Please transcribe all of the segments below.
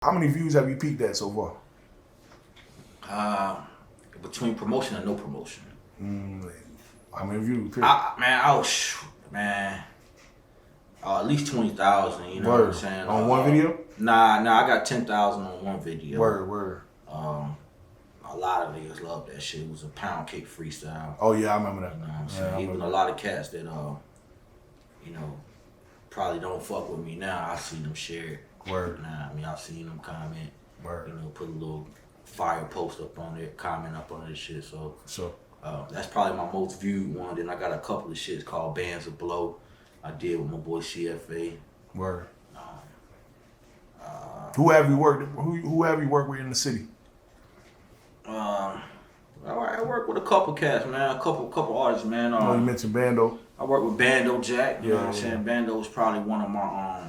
How many views have you peaked at so far? Between promotion and no promotion. How many views? At least 20,000. You know what I'm saying? On one video? Nah, I got 10,000 on one video. Word. A lot of niggas love that shit. It was a pound cake freestyle. Oh yeah, I remember that. You know what I'm saying? Even a lot of cats that probably don't fuck with me now, I seen them share it. Word. I seen them comment. Word. You know, put a little fire post up on it, comment up on this shit. So sure. That's probably my most viewed one. Then I got a couple of shits called Bands of Blow. I did with my boy CFA. Word. Who have you worked? Who have you worked with in the city? I work with a couple cats, man. A couple artists, man. You mentioned Vandal. I work with Vandal Jack. You know what I'm saying? Vandal was probably one of my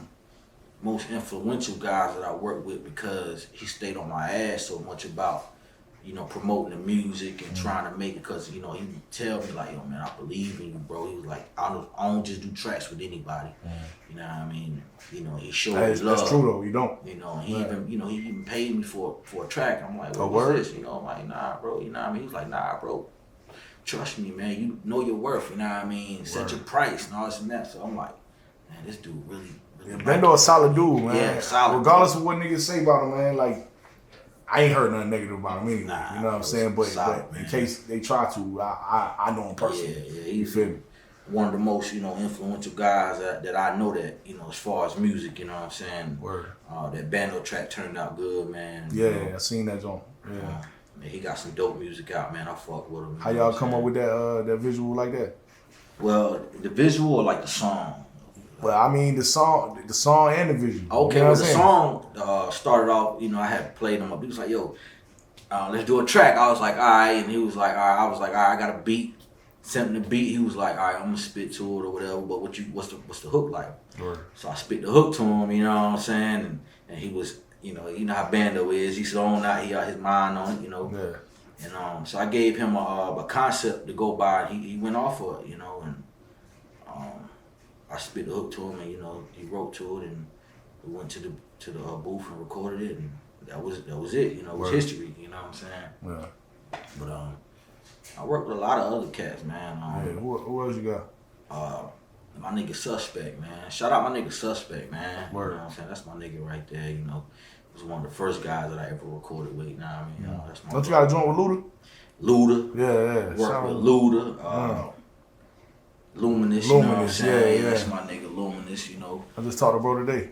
most influential guys that I worked with because he stayed on my ass so much about, promoting the music and trying to make it. Because he would tell me like, yo man, I believe in you, bro. He was like, I don't just do tracks with anybody. You know what I mean? He showed me love. That's true though. You don't. He even paid me for a track. I'm like, what's this? I'm like, nah, bro. You know what I mean? He's like, nah, bro. Trust me, man. You know your worth. You know what I mean? Set your price and all this and that. So I'm like, man, this dude really. Vandal a solid dude, man. Yeah, solid. Regardless of what niggas say about him, man, like I ain't heard nothing negative about him anyway. Nah, you know what I'm saying? But solid, in case they try to, I know him personally. Yeah, you feel me? One of the most, influential guys that I know that, as far as music, you know what I'm saying? Word. That Vandal track turned out good, man. Yeah, I seen that joint. Yeah. Man, he got some dope music out, man. I fuck with him. How y'all come up with that visual like that? Well, the visual or like the song? Well, I mean the song and the visual. Okay, the song started off, I had played him up. He was like, yo, let's do a track. I was like, all right. And he was like, all right. I was like, all right, I got a beat. Sent him the beat. He was like, all right, I'm gonna spit to it or whatever. But what's the hook like? Right. So I spit the hook to him. You know what I'm saying? And he was, you know how Vandal is. He's on out. He got his mind on it. Yeah. And so I gave him a concept to go by. And he went off for it. And I spit the hook to him, and he wrote to it, and we went to the booth and recorded it, and that was it. It was history. You know what I'm saying? Yeah. But I worked with a lot of other cats, man. Who else you got? My nigga Suspect, man. Shout out my nigga Suspect, man. Word. You know what I'm saying? That's my nigga right there. He was one of the first guys that I ever recorded with. You know what I mean? That's my Don't you got a joint with Luda? Luda. Yeah. Worked with Luda. Luminous, you know what I'm saying? Yeah. That's my nigga Luminous, I just talked to bro today.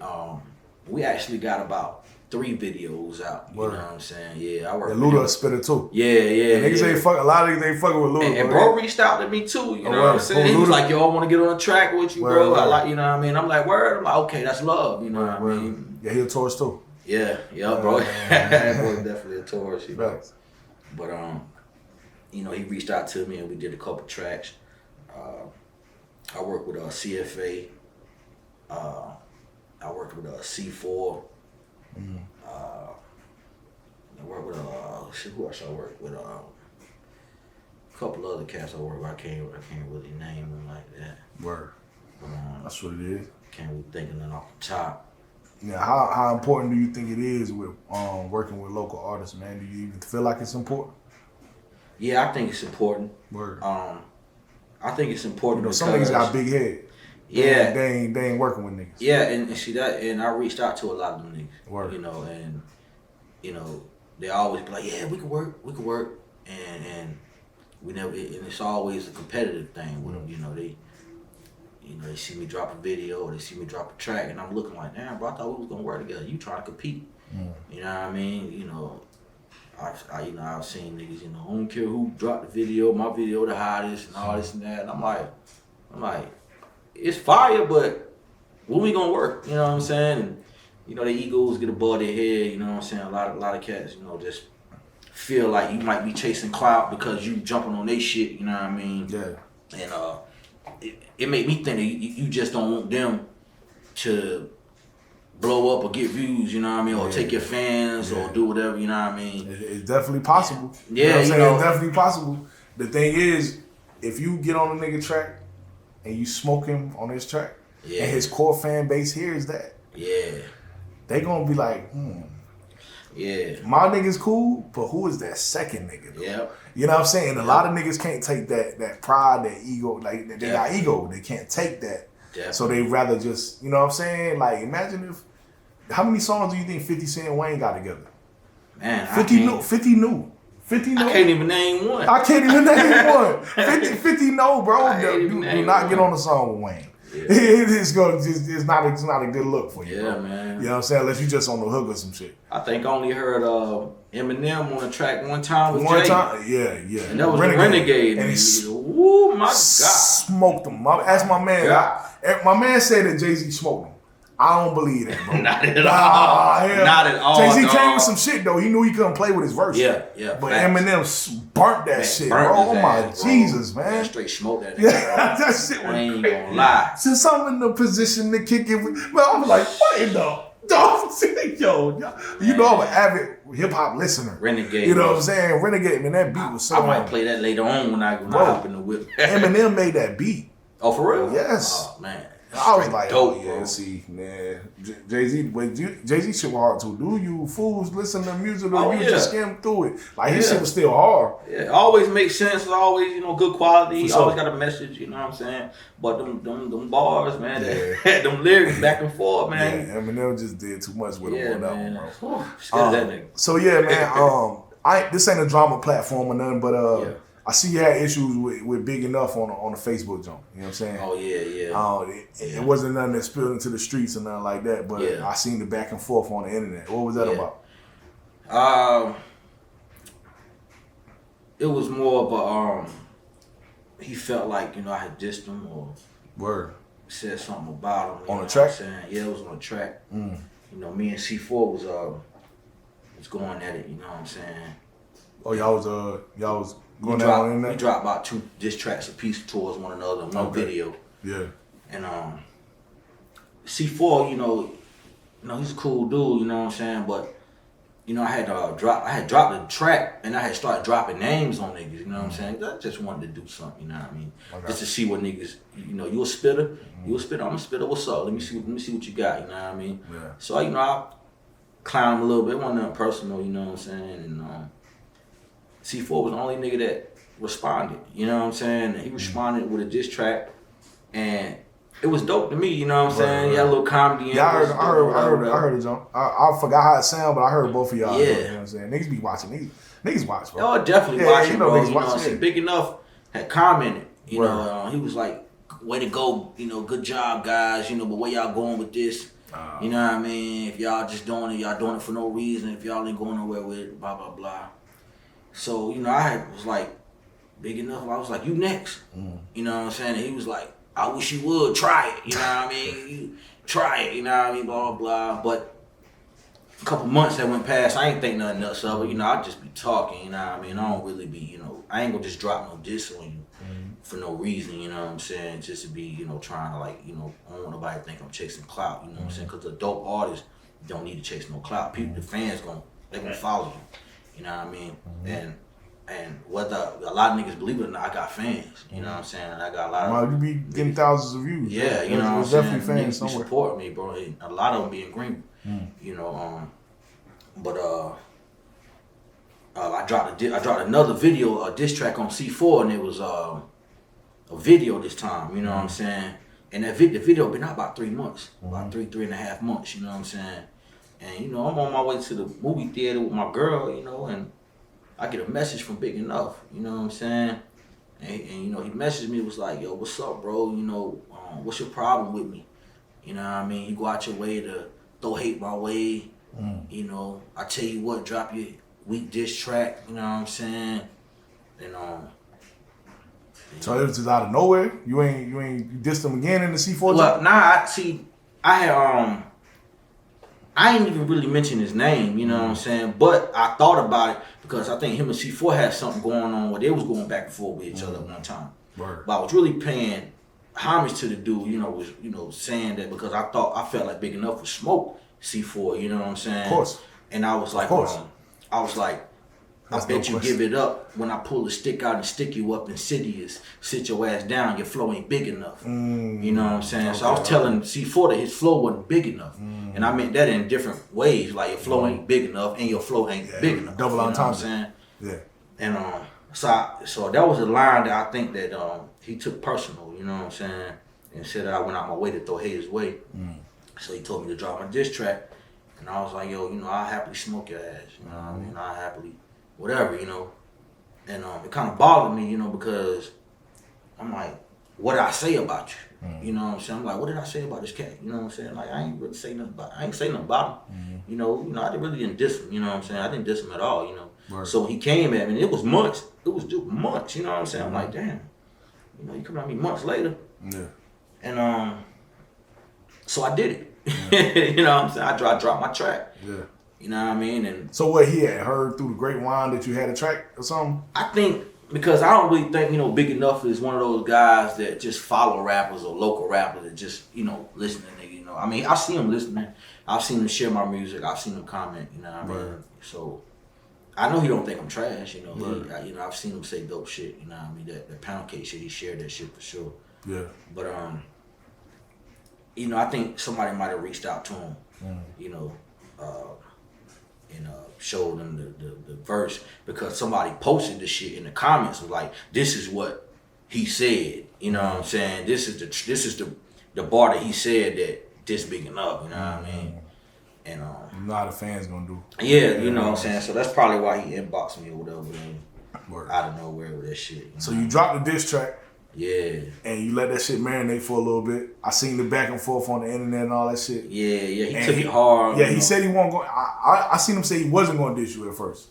We actually got about 3 videos out. You know what I'm saying? Yeah, I work with Luda a spitter too. Yeah. Niggas ain't fuck. A lot of niggas ain't fucking with Luda. And bro reached out to me too. You know what I'm saying? He was like, "Yo, I want to get on a track with you, bro." I like, you know what I mean? I'm like, "Word." I'm like, "Okay, that's love." You know what I mean? Yeah, he a Taurus too. Yeah, bro. That boy's definitely a Taurus. Right. But he reached out to me and we did a couple tracks. I worked with CFA. I worked with C4. I worked with who else I worked with? A couple other cats I worked with. I can't really name them like that. Word. That's what it is. Can't really think of them off the top. Yeah, how important do you think it is with working with local artists, man? Do you even feel like it's important? Yeah, I think it's important. Word. I think it's important because some niggas got big head. Yeah. They ain't working with niggas. Yeah, and see that, and I reached out to a lot of them niggas. Word. And they always be like, yeah, we could work, and we never, and it's always a competitive thing with them. They see me drop a video or they see me drop a track, and I'm looking like, damn, bro, I thought we was gonna work together. You trying to compete? You know what I mean? I've seen niggas, I don't care who dropped the video, my video the hottest and all this and that. And I'm like, it's fire, but when we gonna work? You know what I'm saying? And the egos get above their head. You know what I'm saying? A lot of cats, just feel like you might be chasing clout because you jumping on their shit. You know what I mean? Yeah. And it made me think that you just don't want them to blow up or get views, you know what I mean, or take your fans or do whatever, you know what I mean. It's definitely possible. Yeah, you know what I'm saying? It's definitely possible. The thing is, if you get on a nigga track and you smoke him on his track, and his core fan base hears that, they gonna be like, Yeah. My nigga's cool, but who is that second nigga? Though? Yeah. You know what I'm saying? A lot of niggas can't take that pride, that ego. Like they got ego, they can't take that. Definitely. So they rather just, you know what I'm saying? Like imagine if, how many songs do you think 50 Cent and Wayne got together? Man, 50 new. 50 new. I can't even name one. I can't even name one. 50 no, bro. Do not get on the song with Wayne. Yeah. It's not a good look for you. Yeah, bro. man. You know what I'm saying? Unless you just on the hook or some shit. I think I only heard Eminem on a track one time with One Jay. time, yeah. And that was Renegade. And he oh my God. Smoked him. Ask my man. My man said that Jay-Z smoked him. I don't believe that, bro. Not at all. Not at all. Jay-Z came with some shit, though. He knew he couldn't play with his verse. Yeah. But Eminem burnt that shit, bro. Oh, my Jesus, man. Man, straight smoked that. Yeah, that shit was I ain't gonna lie. Since I'm in the position to kick it, but I'm like, what in the dog? Yo, you know I'm an avid hip hop listener. Renegade. You know what I'm saying? Renegade, man, that beat was so. I might play that later on when I hop in the whip. Eminem made that beat. Oh, for real? Yes. Oh man. I was like, dope, oh yeah, bro. see, man, Jay-Z shit was hard too. Do you fools listen to music or you just skim through it? Like his shit was still hard. Yeah, it always makes sense. It's always, good quality. For sure. Always got a message, you know what I'm saying? But them bars, man, them lyrics back and forth, man. Yeah, Eminem just did too much with him on that one, bro. That nigga. So yeah, man, this ain't a drama platform or nothing, but I see you had issues with Big Enough on the Facebook jump. You know what I'm saying? Oh yeah. It wasn't nothing that spilled into the streets or nothing like that, but I seen the back and forth on the internet. What was that about? It was more of a he felt like I had dissed him or said something about him on the track. Yeah, it was on the track. Me and C4 was going at it. You know what I'm saying? Oh, y'all was going down in that. We dropped about 2 diss tracks a piece towards one another in one video. Yeah. And C4, he's a cool dude. You know what I'm saying? But I had dropped the track and I had started dropping names on niggas. You know what I'm saying? I just wanted to do something. You know what I mean? Just to see what niggas. You a spitter. You a spitter. I'm a spitter. What's up? Let me see what you got. You know what I mean? Yeah. So I clown him a little bit. It wasn't nothing personal. You know what I'm saying? And C4 was the only nigga that responded. You know what I'm saying? He responded with a diss track, and it was dope to me. You know what I'm saying? He had a little comedy. Yeah, I heard it, John. I forgot how it sounded, but I heard both of y'all. Yeah. You know what I'm saying? Niggas be watching. Niggas watch, bro. Oh, definitely watching, bro. Niggas watch, See, Big Enough had commented. He was like, "Way to go! Good job, guys. But where y'all going with this? You know what I mean? If y'all just doing it, y'all doing it for no reason. If y'all ain't going nowhere with it, blah blah blah." So, I was like, Big Enough, I was like, you next. You know what I'm saying? And he was like, I wish you would try it. You know what I mean? You try it, you know what I mean? Blah, blah. But a couple months that went past, I ain't think nothing else of it. I just be talking, you know what I mean? I don't really be, I ain't gonna just drop no diss on you for no reason, you know what I'm saying? Just to be, trying to I don't want nobody to think I'm chasing clout, you know what I'm saying? Because a dope artist don't need to chase no clout. People, the fans they gonna follow you. You know what I mean? And whether a lot of niggas believe it or not, I got fans. You know what I'm saying? And I got a lot of. Well, you be getting thousands of views. Yeah, you know what I'm saying? Definitely fans somewhere. Support me, bro. And a lot of them be in agreement. But I dropped another video, a diss track on C4, and it was a video this time. You know what I'm saying? And the video been out about 3 months, about 3.5 months. You know what I'm saying? And I'm on my way to the movie theater with my girl, and I get a message from Big Enough, you know what I'm saying? And he messaged me, was like, yo, what's up, bro? What's your problem with me? You know what I mean? You go out your way to throw hate my way. I tell you what, drop your weak diss track, you know what I'm saying? And so it was just out of nowhere? You dissed him again in the C4? Well, nah, I ain't even really mention his name, you know what I'm saying? But I thought about it because I think him and C4 had something going on where they was going back and forth with each other at one time. Right. But I was really paying homage to the dude, was saying that because I felt like Big Enough would smoke C4, you know what I'm saying? Of course. And I was like, I bet you give it up when I pull the stick out and stick you up. Insidious, sit your ass down. Your flow ain't big enough. You know what I'm saying? Okay, so I was telling C4 that his flow wasn't big enough, and I meant that in different ways. Like your flow ain't big enough, and your flow ain't big enough. Double entendre. You know what I'm saying? Yeah. And so that was a line that I think that he took personal. You know what I'm saying? And said that I went out my way to throw haters away. So he told me to drop my diss track, and I was like, yo, you know, I'll happily smoke your ass. You know what I mean? I'll happily. Whatever, you know, and it kind of bothered me, you know, because I'm like, what did I say about you? You know what I'm saying? I'm like, what did I say about this cat? You know what I'm saying? Like, I ain't really say nothing about. I ain't say nothing about him. You know, I really didn't diss him. You know what I'm saying? I didn't diss him at all. You know. Right. So when he came at me, it was months. It was just months. You know what I'm saying? I'm like, damn. You know, you come at me months later. Yeah. And so I did it. You know what I'm saying? I dropped my track. Yeah. You know what I mean? And so what, he had heard through the grapevine that you had a track or something? I think, because I don't really think, you know, Big Enough is one of those guys that just follow rappers or local rappers that just, you know, listen to niggas, you know. I mean, I see him listening. I've seen him share my music. I've seen him comment, you know what I mean? Right. So I know he don't think I'm trash, you know. Right. You know, I've seen him say dope shit, you know what I mean? That pound cake shit, he shared that shit for sure. Yeah. But, you know, I think somebody might have reached out to him, you know, and showed them the verse, because somebody posted this shit in the comments, was like, this is what he said, you know what I'm saying? This is the bar that he said that this big enough, you know what I mean? And a lot of fans gonna do. Yeah, you know what I'm saying? So that's probably why he inboxed me or whatever, out of nowhere with that shit. You know? So you dropped the diss track. Yeah. And you let that shit marinate for a little bit. I seen the back and forth on the internet and all that shit. Yeah, he took it hard. Yeah, he said he wasn't going. I seen him say he wasn't going to diss you at first,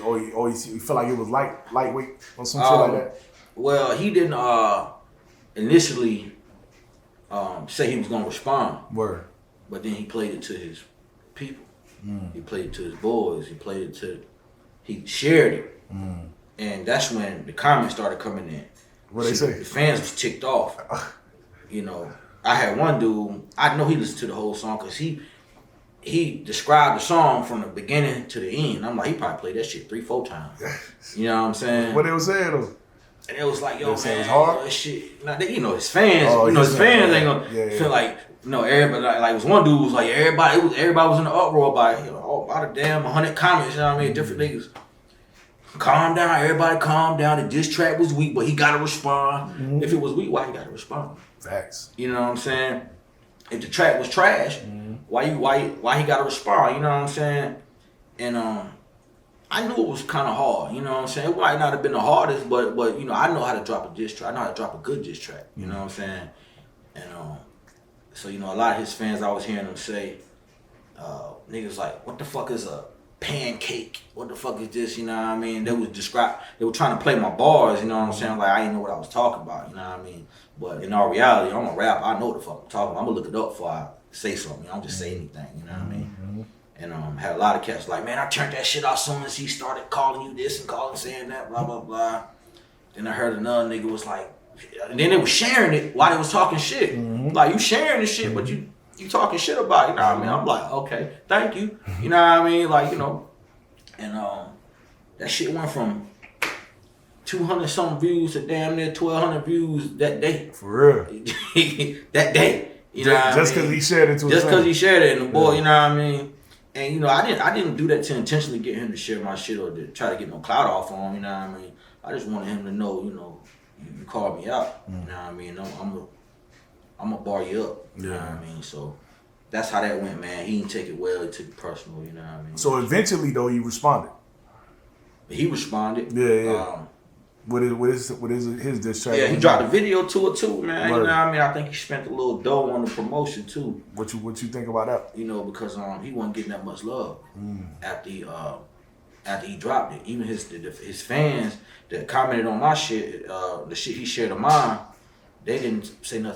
or he felt like it was lightweight or some shit like that. Well, he didn't initially say he was going to respond. Word. But then he played it to his people. He played it to his boys. He shared it, and that's when the comments started coming in. What they say? The fans was ticked off. You know, I had one dude, I know he listened to the whole song, because he described the song from the beginning to the end. I'm like, he probably played that shit 3-4 times. You know what I'm saying? What they was saying though? And it was like, yo, man, it was hard? that shit. Now, you know, his fans, his fans ain't gonna feel like, you know, everybody, like, it was one dude was like, everybody was in the uproar about it, you know, about a damn 100 comments, you know what I mean? Different niggas. Calm down, everybody calm down. The diss track was weak, but he gotta respond. If it was weak, why he gotta respond? Facts. You know what I'm saying? If the track was trash, why he gotta respond? You know what I'm saying? And I knew it was kind of hard. You know what I'm saying? It might not have been the hardest, but you know, I know how to drop a diss track. I know how to drop a good diss track. You know what I'm saying? And so you know, a lot of his fans, I was hearing them say, niggas like, what the fuck is a pancake? What the fuck is this? You know what I mean? They were trying to play my bars, you know what I'm saying? Like, I didn't know what I was talking about, you know what I mean? But in all reality, I'm a rapper. I know what the fuck I'm talking about. I'm gonna look it up before I say something. I don't just say anything, you know what I mean? And had a lot of cats like, man, I turned that shit off soon as he started calling you this and saying that, blah, blah, blah. Then I heard another nigga was like, and then they was sharing it while they was talking shit. Like, you sharing this shit, but you talking shit about it, you know what I mean? I'm like, okay, thank you. You know what I mean? Like, you know, and that shit went from 200 something views to damn near 1,200 views that day. For real. That day. You know what I mean? Just because he shared it to Just because he shared it, and the boy, you know what I mean? And you know, I didn't do that to intentionally get him to share my shit or to try to get no clout off on him, you know what I mean? I just wanted him to know, you know, you called me out. You know what I mean? I'm gonna bar you up. You know what I mean? So that's how that went, man. He didn't take it well, he took it personal, you know what I mean? So eventually though, he responded. He responded. Yeah. What is his diss track? Yeah, he dropped a video to it too, man. You know what I mean? I think he spent a little dough on the promotion too. What you think about that? You know, because he wasn't getting that much love after he dropped it. Even his fans that commented on my shit, the shit he shared of mine, they didn't say nothing